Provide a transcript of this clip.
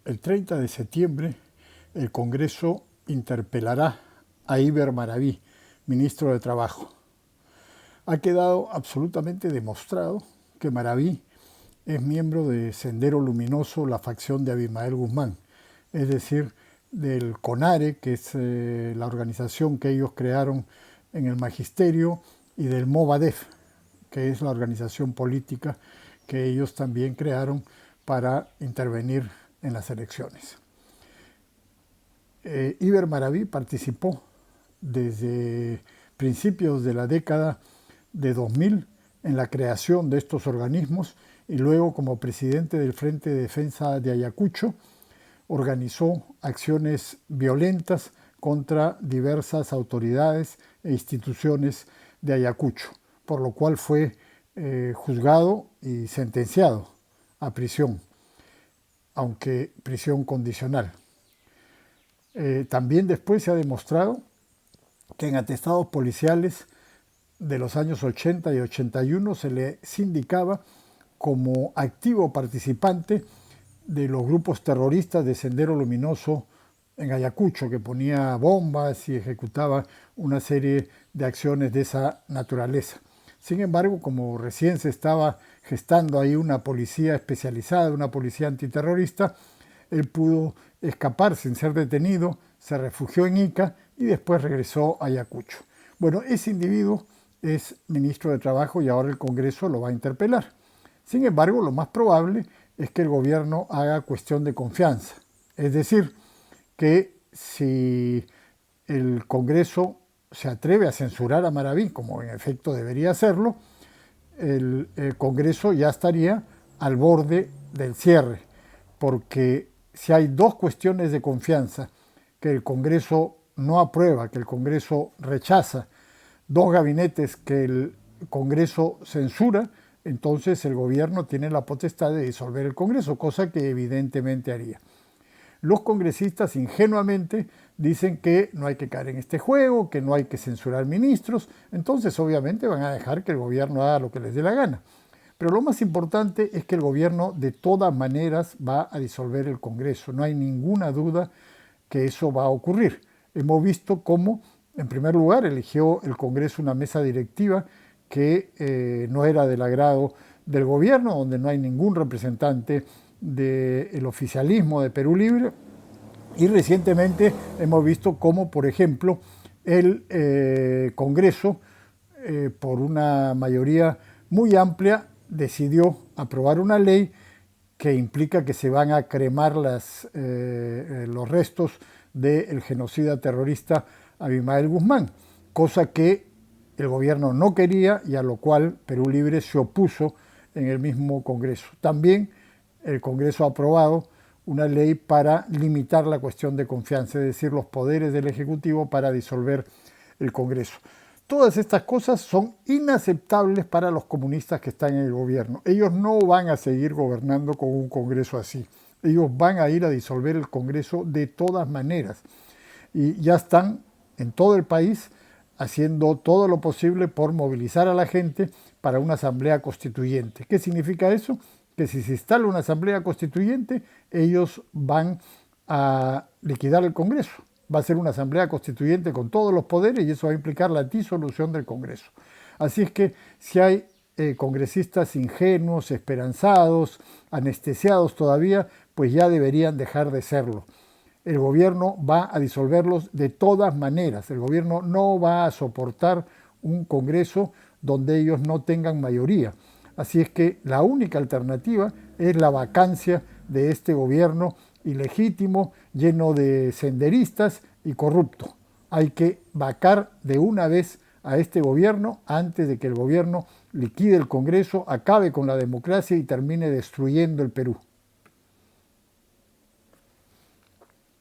El 30 de septiembre el Congreso interpelará a Iber Maraví, ministro de Trabajo. Ha quedado absolutamente demostrado que Maraví es miembro de Sendero Luminoso, la facción de Abimael Guzmán, es decir, del CONARE, que es la organización que ellos crearon en el magisterio, y del Movadef, que es la organización política que ellos también crearon para intervenir en las elecciones. Iber Maraví participó desde principios de la década de 2000 en la creación de estos organismos y luego como presidente del Frente de Defensa de Ayacucho organizó acciones violentas contra diversas autoridades e instituciones de Ayacucho, por lo cual fue juzgado y sentenciado a prisión, aunque prisión condicional. También después se ha demostrado que en atestados policiales de los años 80 y 81 se le sindicaba como activo participante de los grupos terroristas de Sendero Luminoso en Ayacucho, que ponía bombas y ejecutaba una serie de acciones de esa naturaleza. Sin embargo, como recién se estaba gestando ahí una policía especializada, una policía antiterrorista, él pudo escapar sin ser detenido, se refugió en Ica y después regresó a Ayacucho. Bueno, ese individuo es ministro de Trabajo y ahora el Congreso lo va a interpelar. Sin embargo, lo más probable es que el gobierno haga cuestión de confianza. Es decir, que si el Congreso se atreve a censurar a Maraví, como en efecto debería hacerlo, el Congreso ya estaría al borde del cierre, porque si hay dos cuestiones de confianza que el Congreso no aprueba, que el Congreso rechaza, dos gabinetes que el Congreso censura, entonces el gobierno tiene la potestad de disolver el Congreso, cosa que evidentemente haría. Los congresistas ingenuamente dicen que no hay que caer en este juego, que no hay que censurar ministros, entonces obviamente van a dejar que el gobierno haga lo que les dé la gana. Pero lo más importante es que el gobierno de todas maneras va a disolver el Congreso, no hay ninguna duda que eso va a ocurrir. Hemos visto cómo, en primer lugar, eligió el Congreso una mesa directiva que no era del agrado del gobierno, donde no hay ningún representante del oficialismo de Perú Libre, y recientemente hemos visto cómo, por ejemplo, el Congreso, por una mayoría muy amplia, decidió aprobar una ley que implica que se van a cremar los restos del genocida terrorista Abimael Guzmán, cosa que el gobierno no quería y a lo cual Perú Libre se opuso en el mismo Congreso. También el Congreso ha aprobado una ley para limitar la cuestión de confianza, es decir, los poderes del Ejecutivo para disolver el Congreso. Todas estas cosas son inaceptables para los comunistas que están en el gobierno. Ellos no van a seguir gobernando con un Congreso así. Ellos van a ir a disolver el Congreso de todas maneras. Y ya están en todo el país haciendo todo lo posible por movilizar a la gente para una asamblea constituyente. ¿Qué significa eso? Que si se instala una asamblea constituyente, ellos van a liquidar el Congreso. Va a ser una asamblea constituyente con todos los poderes y eso va a implicar la disolución del Congreso. Así es que si hay congresistas ingenuos, esperanzados, anestesiados todavía, pues ya deberían dejar de serlo. El gobierno va a disolverlos de todas maneras. El gobierno no va a soportar un Congreso donde ellos no tengan mayoría. Así es que la única alternativa es la vacancia de este gobierno ilegítimo, lleno de senderistas y corrupto. Hay que vacar de una vez a este gobierno antes de que el gobierno liquide el Congreso, acabe con la democracia y termine destruyendo el Perú.